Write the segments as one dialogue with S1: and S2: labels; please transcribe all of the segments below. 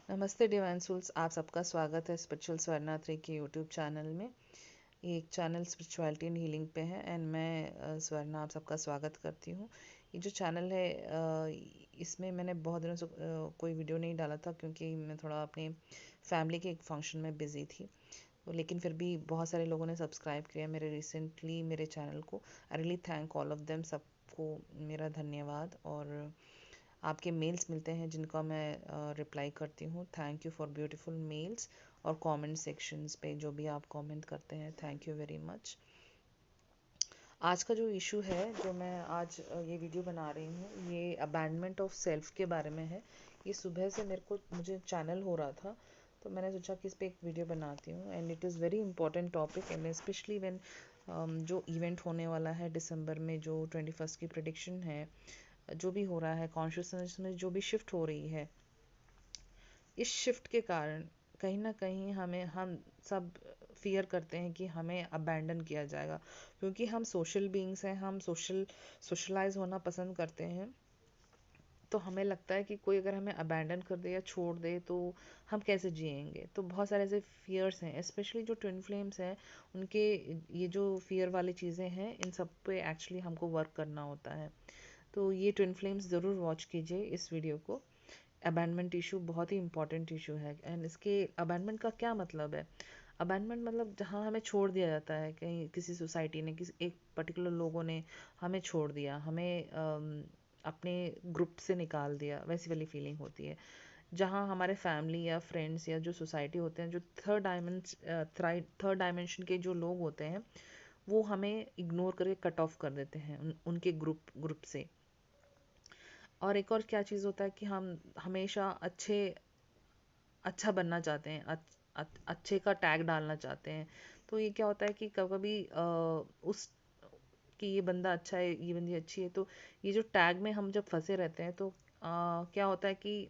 S1: नमस्ते divine souls, आप सबका स्वागत है स्पिरिचुअल स्वर्णात्री के यूट्यूब चैनल में। ये एक चैनल स्पिरिचुअलिटी एंड हीलिंग पे है एंड मैं स्वर्णा आप सबका स्वागत करती हूँ। ये जो चैनल है इसमें मैंने बहुत दिनों से कोई वीडियो नहीं डाला था क्योंकि मैं थोड़ा अपने फैमिली के एक फंक्शन में बिजी थी। लेकिन फिर भी बहुत सारे लोगों ने सब्सक्राइब किया मेरे चैनल को। I really thank all of them, सबको मेरा धन्यवाद। और आपके मेल्स मिलते हैं जिनका मैं रिप्लाई करती हूँ। Thank you for beautiful mails और कमेंट सेक्शंस पे जो भी आप कमेंट करते हैं, थैंक यू वेरी मच। आज का जो इशू है जो मैं आज ये वीडियो बना रही हूँ, ये अबैंडनमेंट ऑफ सेल्फ के बारे में है। ये सुबह से मुझे चैनल हो रहा था, तो मैंने सोचा कि इस पर एक वीडियो बनाती हूँ। And it is very important topic and specially when जो इवेंट होने वाला है दिसंबर में, जो 21 की प्रिडिक्शन है, जो भी हो रहा है कॉन्शियसनेस में, जो भी शिफ्ट हो रही है, इस शिफ्ट के कारण कहीं ना कहीं हम सब फियर करते हैं कि हमें अबैंडन किया जाएगा। क्योंकि हम सोशल बीइंग्स हैं, हम सोशलाइज होना पसंद करते हैं। तो हमें लगता है कि कोई अगर हमें अबैंडन कर दे या छोड़ दे तो हम कैसे जिएंगे। तो बहुत सारे ऐसे फियर्स हैं, स्पेशली जो ट्विन फ्लेम्स हैं, उनके ये जो फियर वाली चीज़ें हैं, इन सब पे एक्चुअली हमको वर्क करना होता है। तो ये ट्विन फ्लेम्स ज़रूर वॉच कीजिए इस वीडियो को। अबैंडमेंट इशू बहुत ही इंपॉर्टेंट इशू है। एंड इसके अबैंडमेंट का क्या मतलब है? अबैंडमेंट मतलब जहाँ हमें छोड़ दिया जाता है, कहीं किसी सोसाइटी ने, किसी एक पर्टिकुलर लोगों ने हमें छोड़ दिया, हमें अपने ग्रुप से निकाल दिया, वैसी वाली फीलिंग होती है। जहाँ हमारे फैमिली या फ्रेंड्स या जो सोसाइटी होते हैं, जो थर्ड डायमेंशन के जो लोग होते हैं, वो हमें इग्नोर करके कट ऑफ कर देते हैं उनके ग्रुप से। और एक और क्या चीज़ होता है कि हम हमेशा अच्छा बनना चाहते हैं, अच्छे का टैग डालना चाहते हैं। तो ये क्या होता है कि कभी कभी उस कि ये बंदा अच्छा है, ये बंदी अच्छी है, तो ये जो टैग में हम जब फंसे रहते हैं, तो क्या होता है कि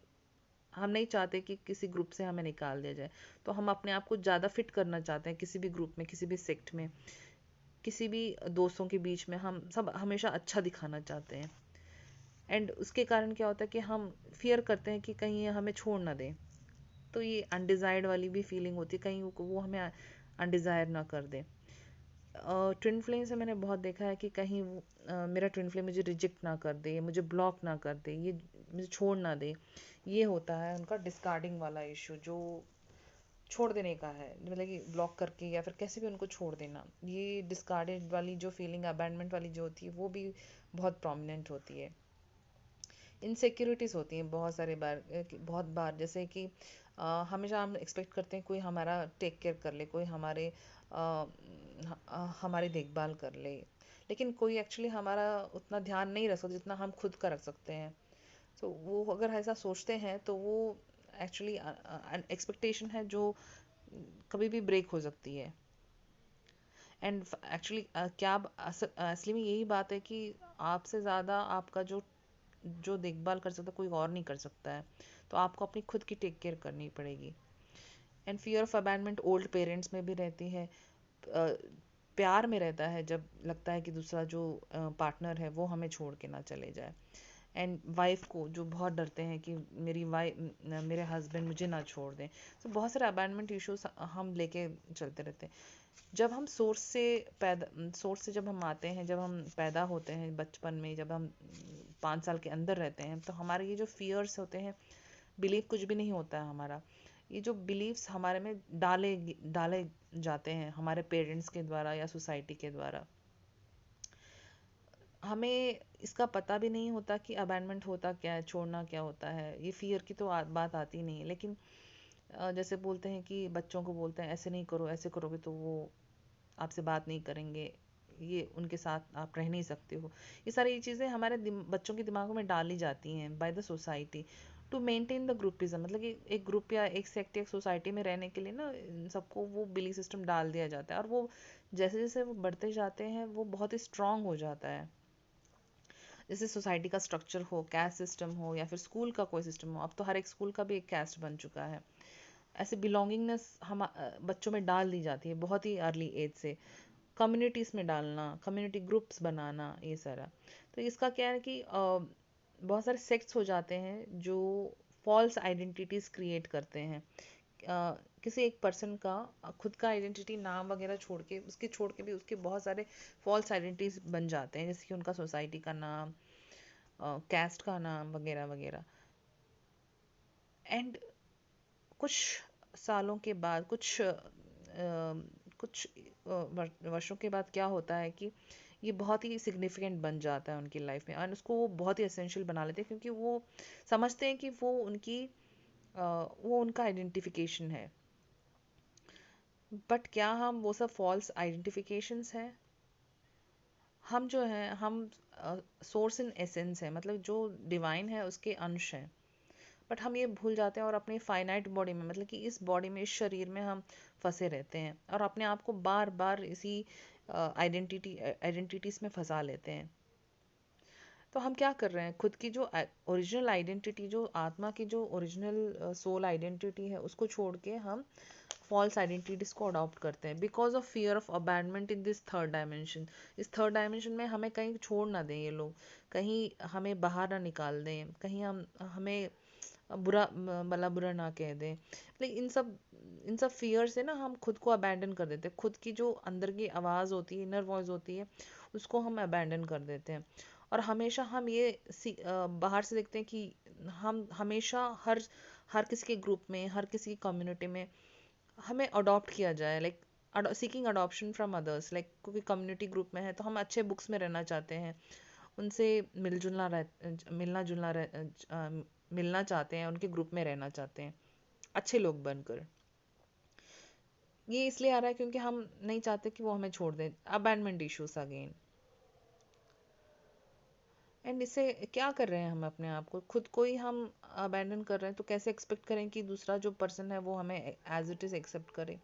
S1: हम नहीं चाहते कि किसी ग्रुप से हमें निकाल दिया जाए। तो हम अपने आप को ज़्यादा फिट करना चाहते हैं किसी भी ग्रुप में, किसी भी सेक्ट में, किसी भी दोस्तों के बीच में। हम सब हमेशा अच्छा दिखाना चाहते हैं। एंड उसके कारण क्या होता है कि हम फियर करते हैं कि कहीं ये हमें छोड़ ना दें। तो ये अनडिजायर्ड वाली भी फीलिंग होती है, कहीं वो हमें अनडिजायर ना कर दे। ट्विन फ्लेम से मैंने बहुत देखा है कि कहीं मेरा ट्विन फ्लेम मुझे रिजेक्ट ना कर दे, मुझे ब्लॉक ना कर दे, ये मुझे छोड़ ना दे। ये होता है उनका डिस्कार्डिंग वाला इशू, जो छोड़ देने का है, मतलब कि ब्लॉक करके या फिर कैसे भी उनको छोड़ देना। ये डिस्कार्डेड वाली जो फीलिंग, अबैंडमेंट वाली जो होती है, वो भी बहुत प्रोमिनेंट होती है। इनसिक्योरिटीज़ होती हैं बहुत सारे बार, बहुत बार, जैसे कि हमेशा हम एक्सपेक्ट करते हैं कोई हमारा टेक केयर कर ले, कोई हमारी देखभाल कर ले। लेकिन कोई एक्चुअली हमारा उतना ध्यान नहीं रख सकता जितना हम खुद का रख सकते हैं। तो वो अगर ऐसा सोचते हैं तो वो एक्चुअली एक्सपेक्टेशन है जो कभी भी ब्रेक हो सकती है। एंड एक्चुअली क्या असली में यही बात है कि आपसे ज़्यादा आपका जो जो देखभाल कर सकता है, कोई और नहीं कर सकता है। तो आपको अपनी खुद की टेक केयर करनी पड़ेगी। And fear of abandonment old parents में भी रहती है। प्यार में रहता है जब लगता है कि दूसरा जो पार्टनर है वो हमें छोड़ के ना चले जाए। एंड वाइफ को जो बहुत डरते हैं कि मेरे हस्बैंड मुझे ना छोड़ दें। तो बहुत सारे अबैंडमेंट इश्यूज हम लेके चलते रहते हैं। जब हम सोर्स से जब हम आते हैं, जब हम पैदा होते हैं बचपन में, जब हम 5 साल के अंदर रहते हैं, तो हमारे ये जो फियर्स होते हैं, बिलीव कुछ भी नहीं होता है हमारा। ये जो बिलीव्स हमारे में डाले डाले जाते हैं हमारे पेरेंट्स के द्वारा या सोसाइटी के द्वारा, हमें इसका पता भी नहीं होता कि अबैंडमेंट होता क्या है, छोड़ना क्या होता है। ये फियर की तो बात आती नहीं है। लेकिन जैसे बोलते हैं कि बच्चों को बोलते हैं ऐसे नहीं करो, ऐसे करोगे तो वो आपसे बात नहीं करेंगे, ये उनके साथ आप रह नहीं सकते हो। ये सारी चीज़ें हमारे बच्चों के दिमागों में डाली जाती हैं by the society to maintain the groupism. मतलब कि एक ग्रुप या एक सेक्ट या सोसाइटी में रहने के लिए ना, इन सबको वो बिलीफ सिस्टम डाल दिया जाता है। और वो जैसे जैसे वो बढ़ते जाते हैं, वो बहुत ही स्ट्रांग हो जाता है। जैसे सोसाइटी का स्ट्रक्चर हो, कैस्ट सिस्टम हो, या फिर स्कूल का कोई सिस्टम हो। अब तो हर एक स्कूल का भी एक कैस्ट बन चुका है। ऐसे बिलोंगिंगनेस हम बच्चों में डाल दी जाती है बहुत ही अर्ली एज से। कम्युनिटीज़ में डालना, कम्युनिटी ग्रुप्स बनाना, ये सारा। तो इसका क्या है कि बहुत सारे सेक्ट्स हो जाते हैं जो फॉल्स आइडेंटिटीज़ क्रिएट करते हैं। किसी एक पर्सन का खुद का आइडेंटिटी नाम वगैरह छोड़ के भी उसके बहुत सारे फॉल्स आइडेंटिटीज बन जाते हैं, जैसे कि उनका सोसाइटी का नाम, कैस्ट का नाम वगैरह वगैरह। एंड कुछ सालों के बाद, कुछ वर्षों के बाद क्या होता है कि ये बहुत ही सिग्निफिकेंट बन जाता है उनकी लाइफ में, और उसको वो बहुत ही एसेंशियल बना लेते हैं, क्योंकि वो समझते हैं कि वो उनका आइडेंटिफिकेशन है। बट क्या हम वो सब फॉल्स आइडेंटिफिकेशंस हैं? हम जो हैं, हम सोर्स इन एसेंस है, मतलब जो डिवाइन है उसके अंश हैं। बट हम ये भूल जाते हैं और अपने फाइनाइट बॉडी में, मतलब कि इस बॉडी में, इस शरीर में हम फंसे रहते हैं और अपने आप को बार बार इसी आइडेंटिटीज में फंसा लेते हैं। तो हम क्या कर रहे हैं, खुद की जो ओरिजिनल आइडेंटिटी, जो आत्मा की जो ओरिजिनल सोल आइडेंटिटी है, उसको छोड़ के हम फॉल्स आइडेंटिटीज को अडॉप्ट करते हैं, because of fear of abandonment in this third dimension. इस थर्ड डायमेंशन में हमें कहीं छोड़ ना दें ये लोग, कहीं हमें बाहर ना निकाल दें, कहीं हमें बुरा भला बुरा ना कह दें। लेकिन इन सब फियर से ना हम खुद को अबैंडन कर देते हैं। खुद की जो अंदर की आवाज़ होती है, इनर वॉइस होती है, उसको हम अबैंडन कर देते हैं। और हमेशा हम बाहर से देखते हैं कि हम हमेशा हर किसी के ग्रुप में, हर किसी की कम्युनिटी में हमें अडॉप्ट किया जाए, like seeking adoption from others. Like क्योंकि कम्युनिटी ग्रुप में है तो हम अच्छे बुक्स में रहना चाहते हैं, उनसे मिलना चाहते हैं, उनके ग्रुप में रहना चाहते हैं अच्छे लोग बनकर। ये इसलिए आ रहा है क्योंकि हम नहीं चाहते कि वो हमें छोड़ दें। Abandonment issues again. एंड इससे क्या कर रहे हैं, हम अपने आप को, खुद को ही हम अबैंडन कर रहे हैं, तो कैसे एक्सपेक्ट करें कि दूसरा जो पर्सन है वो हमें एज इट इज़ एक्सेप्ट करे।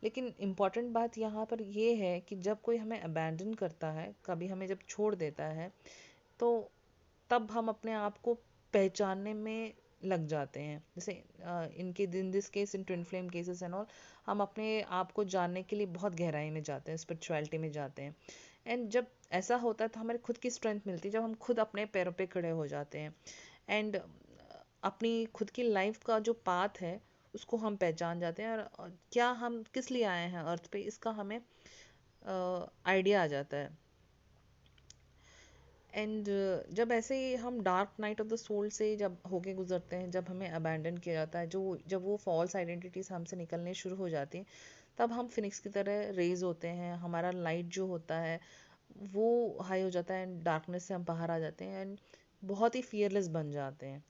S1: लेकिन इम्पॉर्टेंट बात यहाँ पर ये है कि जब कोई हमें अबैंडन करता है, कभी हमें जब छोड़ देता है, तो तब हम अपने आप को पहचानने में लग जाते हैं। जैसे इनके in this case, in twin flame cases and all, हम अपने आप को जानने के लिए बहुत गहराई में जाते हैं, स्पिरिचुअलिटी में जाते हैं। एंड जब ऐसा होता है तो हमारे खुद की स्ट्रेंथ मिलती है, जब हम खुद अपने पैरों पे खड़े हो जाते हैं। एंड अपनी खुद की लाइफ का जो पाथ है उसको हम पहचान जाते हैं, और क्या हम किस लिए आए हैं अर्थ पे, इसका हमें आइडिया आ जाता है। एंड जब ऐसे ही हम dark night of the soul से जब होके गुजरते हैं, जब हमें अबैंडन किया जाता है, जब वो फॉल्स आइडेंटिटीज हमसे निकलने शुरू हो जाती हैं, तब हम फिनिक्स की तरह रेज होते हैं। हमारा लाइट जो होता है वो हाई हो जाता है, एंड डार्कनेस से हम बाहर आ जाते हैं, एंड बहुत ही फियरलेस बन जाते हैं।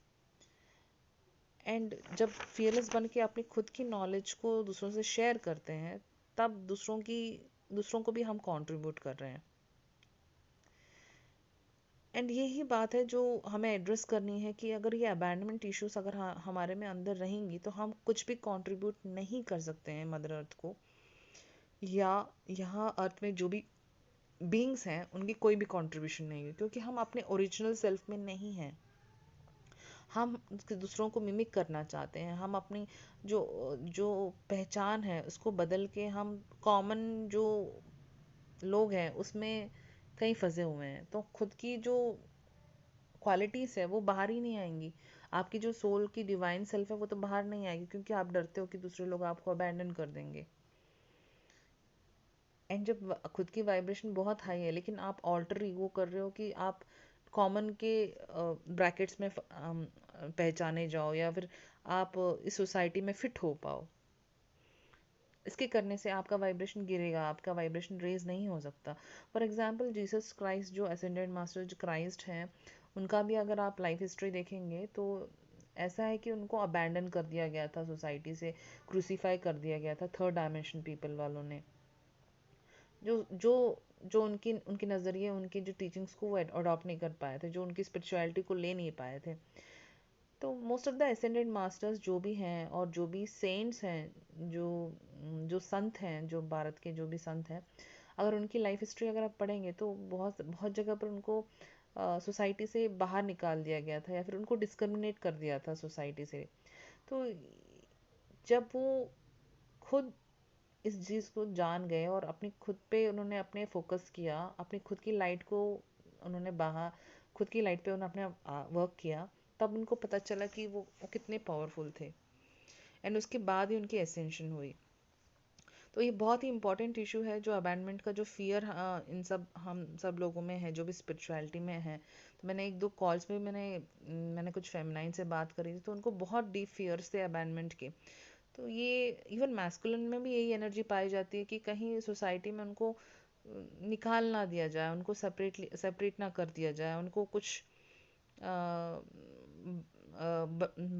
S1: एंड जब फियरलेस बन के अपनी खुद की नॉलेज को दूसरों से शेयर करते हैं, तब दूसरों को भी हम कंट्रीब्यूट कर रहे हैं। एंड यही बात है जो हमें एड्रेस करनी है, कि अगर ये अबैंडमेंट इश्यूज अगर हमारे में अंदर रहेंगी, तो हम कुछ भी कंट्रीब्यूट नहीं कर सकते हैं मदर अर्थ को, या यहाँ अर्थ में जो भी बीइंग्स हैं उनकी कोई भी कंट्रीब्यूशन नहीं है, क्योंकि हम अपने ओरिजिनल सेल्फ में नहीं हैं। हम दूसरों को मिमिक करना चाहते हैं, हम अपनी जो जो पहचान है उसको बदल के हम कॉमन जो लोग हैं उसमें कहीं फंसे हुए हैं। तो खुद की जो क्वालिटीज है वो बाहर ही नहीं आएंगी। आपकी जो सोल की डिवाइन सेल्फ है वो तो बाहर नहीं आएगी, क्योंकि आप डरते हो कि दूसरे लोग आपको अबैंडन कर देंगे। एंड जब खुद की वाइब्रेशन बहुत हाई है, लेकिन आप ऑल्टर ईगो कर रहे हो कि आप कॉमन के ब्रैकेट्स में पहचाने जाओ, या फिर आप इस सोसाइटी में फिट हो पाओ, इसके करने से आपका वाइब्रेशन गिरेगा, आपका वाइब्रेशन रेज नहीं हो सकता। फॉर एग्जांपल जीसस क्राइस्ट, जो असेंडेड मास्टर जो क्राइस्ट हैं, उनका भी अगर आप लाइफ हिस्ट्री देखेंगे तो ऐसा है कि उनको अबैंडन कर दिया गया था सोसाइटी से, क्रूसीफाई कर दिया गया था थर्ड डायमेंशन पीपल वालों ने, जो जो जो उनकी उनके नज़रिए, उनकी जो टीचिंग्स को वो अडॉप्ट नहीं कर पाए थे, जो उनकी स्पिरिचुअलिटी को ले नहीं पाए थे। तो most of the ascended masters जो भी हैं, और जो भी सेंट्स हैं, जो जो संत हैं, जो भारत के जो भी संत हैं, अगर उनकी लाइफ हिस्ट्री अगर आप पढ़ेंगे तो बहुत बहुत जगह पर उनको सोसाइटी से बाहर निकाल दिया गया था, या फिर उनको डिस्क्रिमिनेट कर दिया था सोसाइटी से। तो जब वो खुद इस चीज़ को जान गए और अपनी खुद पे उन्होंने अपने फोकस किया, अपनी खुद की लाइट को उन्होंने खुद की लाइट पे उन्होंने अपने वर्क किया, तब उनको पता चला कि वो कितने पावरफुल थे, एंड उसके बाद ही उनकी एसेंशन हुई। तो ये बहुत ही इंपॉर्टेंट इशू है, जो अबैंडमेंट का जो फियर इन सब हम सब लोगों में है, जो भी स्पिरिचुअलिटी में है। तो मैंने एक दो कॉल्स में मैंने कुछ फेमिनाइन से बात करी थी, तो उनको बहुत डीप फियर्स थे अबैंडमेंट के। तो ये इवन मैस्कुलिन में भी यही एनर्जी पाई जाती है कि कहीं सोसाइटी में उनको निकाल ना दिया जाए, उनको सेपरेट ना कर दिया जाए, उनको कुछ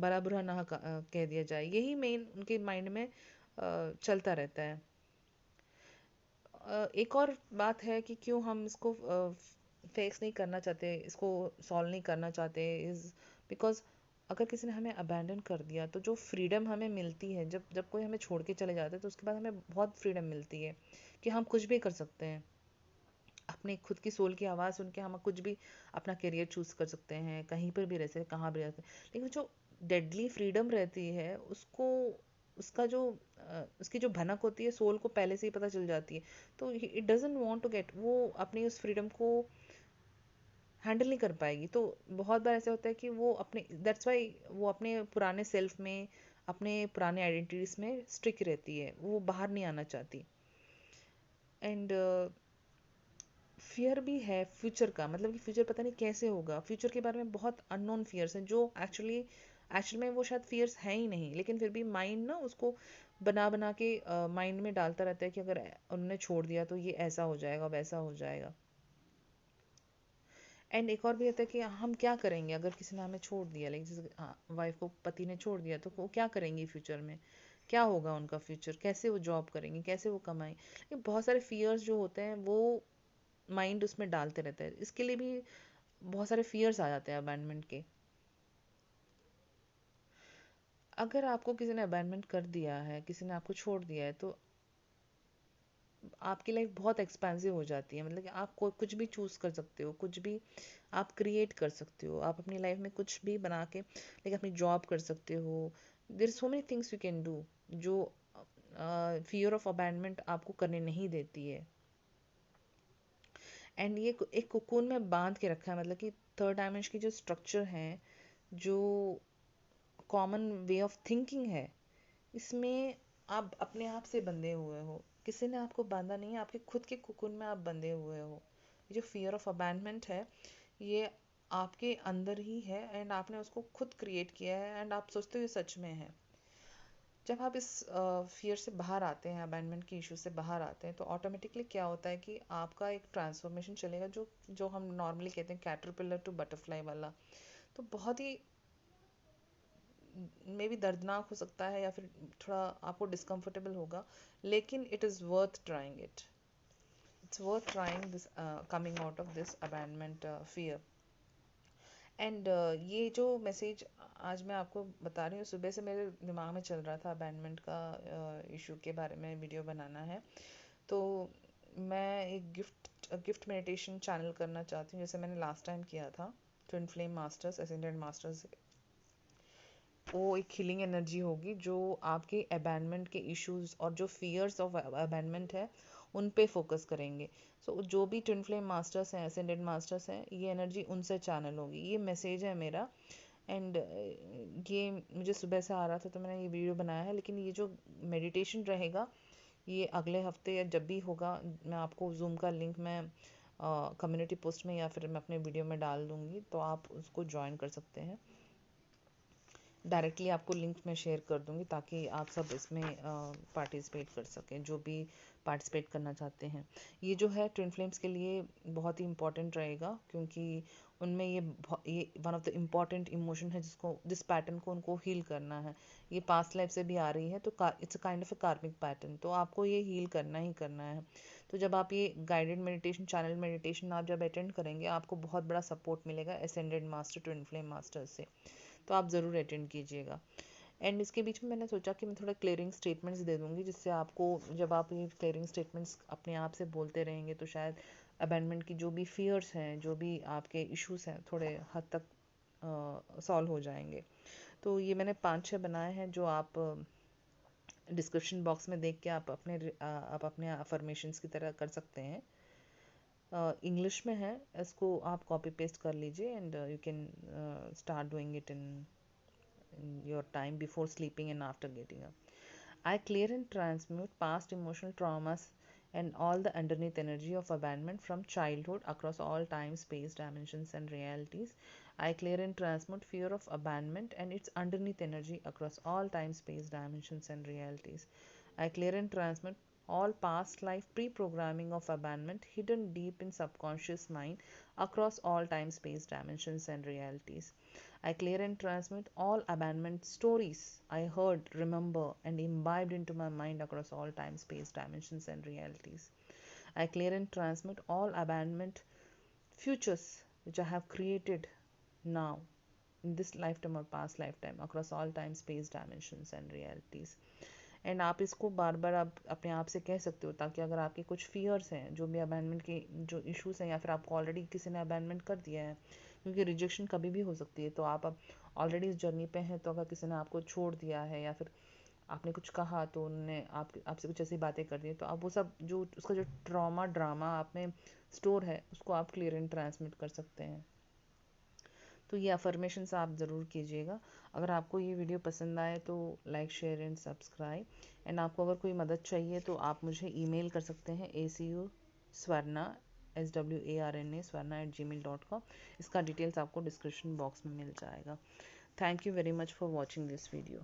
S1: बड़ा बुरा ना कह दिया जाए। यही मेन उनके माइंड में चलता रहता है। एक और बात है कि क्यों हम इसको फेस नहीं करना चाहते, इसको सॉल्व नहीं करना चाहते, इज़ बिकॉज अगर किसी ने हमें अबैंडन कर दिया तो जो फ्रीडम हमें मिलती है, जब जब कोई हमें छोड़ के चले जाते हैं, तो उसके बाद हमें बहुत फ्रीडम मिलती है कि हम कुछ भी कर सकते हैं। अपने खुद की सोल की आवाज़ सुन के हम कुछ भी अपना करियर चूज़ कर सकते हैं, कहीं पर भी रह सकते, कहाँ भी रह सकते हैं। लेकिन जो डेडली फ्रीडम रहती है, उसको उसका जो उसकी जो भनक होती है सोल को पहले से ही पता चल जाती है। तो it doesn't want to get, वो अपनी उस फ्रीडम को हैंडल नहीं कर पाएगी। तो बहुत बार ऐसा होता है कि वो अपने, दैट्स वाई वो अपने पुराने सेल्फ में, अपने पुराने आइडेंटिटीज में स्टिक रहती है, वो बाहर नहीं आना चाहती। एंड फियर भी है फ्यूचर का, मतलब कि फ्यूचर पता नहीं कैसे होगा। फ्यूचर के बारे में बहुत अननोन फियर्स हैं, जो एक्चुअल में वो शायद फियर्स हैं ही नहीं, लेकिन फिर भी माइंड ना उसको बना बना के माइंड में डालता रहता है कि अगर उन्होंने छोड़ दिया तो ये ऐसा हो जाएगा, वैसा हो जाएगा। एंड एक और भी रहता है कि हम क्या करेंगे अगर किसी ने हमें छोड़ दिया, लाइक जैसे वाइफ को पति ने छोड़ दिया, तो वो क्या करेंगी फ्यूचर में, क्या होगा उनका फ्यूचर, कैसे वो जॉब करेंगे, कैसे वो कमाएं। ये बहुत सारे फियर्स जो होते हैं वो माइंड उसमें डालते रहता है। इसके लिए भी बहुत सारे फियर्स आ जाते हैं अबैंडमेंट के। अगर आपको किसी ने अबैंडमेंट कर दिया है, किसी ने आपको छोड़ दिया है, तो आपकी लाइफ बहुत एक्सपेंसिव हो जाती है। मतलब कि आप कुछ भी चूज कर सकते हो, कुछ भी आप क्रिएट कर सकते हो, आप अपनी लाइफ में कुछ भी बना के, लाइक अपनी जॉब कर सकते हो। There so many things you can do, जो फियर ऑफ अबैंडमेंट आपको करने नहीं देती है। एंड ये एक कोकून में बांध के रखा है, मतलब कि थर्ड डायमेंशन की जो स्ट्रक्चर है, जो कॉमन वे ऑफ थिंकिंग है, इसमें आप अपने आप से बंधे हुए हो, किसी ने आपको बांधा नहीं है, आपके खुद के कुकुन में आप बंधे हुए हो। ये जो फियर ऑफ अबैंडमेंट है, ये आपके अंदर ही है, एंड आपने उसको खुद क्रिएट किया है, एंड आप सोचते हो ये सच में है। जब आप इस फियर से बाहर आते हैं, अबैंडमेंट की इशू से बाहर आते हैं, तो ऑटोमेटिकली क्या होता है कि आपका एक ट्रांसफॉर्मेशन चलेगा, जो जो हम नॉर्मली कहते हैं कैटरपिलर टू बटरफ्लाई वाला। तो बहुत ही मे बी दर्दनाक हो सकता है, या फिर थोड़ा आपको डिस्कम्फर्टेबल होगा, लेकिन it is worth trying it, it's worth trying this, coming out of this abandonment fear. And ये जो मैसेज आज मैं आपको बता रही हूँ, सुबह से मेरे दिमाग में चल रहा था, अबैंडमेंट का इशू के बारे में वीडियो बनाना है। तो मैं एक गिफ्ट मेडिटेशन चैनल करना चाहती हूँ, जैसे मैंने लास्ट टाइम किया था twin flame masters, ascendant masters. वो एक हीलिंग एनर्जी होगी, जो आपके अबैंडमेंट के इश्यूज और जो फियर्स ऑफ अबैंडमेंट है उन पे फोकस करेंगे। सो जो भी ट्विन फ्लेम मास्टर्स हैं, एसेंडेंट मास्टर्स हैं, ये एनर्जी उनसे चैनल होगी, ये मैसेज है मेरा। एंड ये मुझे सुबह से आ रहा था, तो मैंने ये वीडियो बनाया है। लेकिन ये जो मेडिटेशन रहेगा, ये अगले हफ्ते या जब भी होगा, मैं आपको जूम का लिंक मैं कम्युनिटी पोस्ट में या फिर मैं अपने वीडियो में डाल दूँगी, तो आप उसको ज्वाइन कर सकते हैं। डायरेक्टली आपको लिंक मैं शेयर कर दूंगी, ताकि आप सब इसमें पार्टिसिपेट कर सकें, जो भी पार्टिसिपेट करना चाहते हैं। ये जो है ट्विन फ्लेम्स के लिए बहुत ही इम्पोर्टेंट रहेगा, क्योंकि उनमें ये one of the important emotion है, जिस पैटर्न को उनको हील करना है। ये पास्ट लाइफ से भी आ रही है, तो it's a kind of a कार्मिक पैटर्न, तो आपको ये हील करना ही करना है। तो जब आप ये गाइडेड मेडिटेशन, चैनल मेडिटेशन आप जब अटेंड करेंगे, आपको बहुत बड़ा सपोर्ट मिलेगा ascended master, twin flame master से। तो आप ज़रूर अटेंड कीजिएगा। एंड इसके बीच में मैंने सोचा कि मैं थोड़ा क्लियरिंग स्टेटमेंट्स दे दूँगी, जिससे आपको, जब आप ये क्लियरिंग स्टेटमेंट्स अपने आप से बोलते रहेंगे, तो शायद अबैंडमेंट की जो भी फियर्स हैं, जो भी आपके इश्यूज हैं, थोड़े हद तक सॉल्व हो जाएंगे। तो ये मैंने 5-6 बनाए हैं, जो आप डिस्क्रिप्शन बॉक्स में देख के आप अपने अफर्मेशंस की तरह कर सकते हैं। इंग्लिश में है, इसको आप कॉपी पेस्ट कर लीजिए and you can start doing it in your time before sleeping and after getting up. I clear and transmute past emotional traumas and all the underneath energy of abandonment from childhood across all time, space, dimensions, and realities. I clear and transmute fear of abandonment and its underneath energy across all time, space, dimensions, and realities. I clear and transmute all past life pre-programming of abandonment hidden deep in subconscious mind across all time, space, dimensions, and realities. I clear and transmit all abandonment stories I heard, remember, and imbibed into my mind across all time, space, dimensions, and realities. I clear and transmit all abandonment futures which I have created now in this lifetime or past lifetime across all time, space, dimensions, and realities. And आप इसको बार बार आप अपने आप से कह सकते हो, ताकि अगर आपके कुछ फियर्स हैं, जो भी अबैंडमेंट के जो इश्यूज हैं, या फिर आपको ऑलरेडी किसी ने अबैंडमेंट कर दिया है, क्योंकि रिजेक्शन कभी भी हो सकती है, तो आप अब ऑलरेडी इस जर्नी पे हैं, तो अगर किसी ने आपको छोड़ दिया है या फिर आपने कुछ कहा तो उन्होंने आपसे कुछ ऐसी बातें कर दी, तो आप वो सब जो उसका जो ट्रॉमा ड्रामा आप में स्टोर है उसको आप क्लियर एंड ट्रांसमिट कर सकते हैं। तो ये अफर्मेशंस आप ज़रूर कीजिएगा। अगर आपको ये वीडियो पसंद आए तो like share and subscribe, and आपको अगर कोई मदद चाहिए तो आप मुझे ईमेल कर सकते हैं acu swarna swarna@gmail.com। इसका डिटेल्स आपको डिस्क्रिप्शन बॉक्स में मिल जाएगा। Thank you very much for watching this video.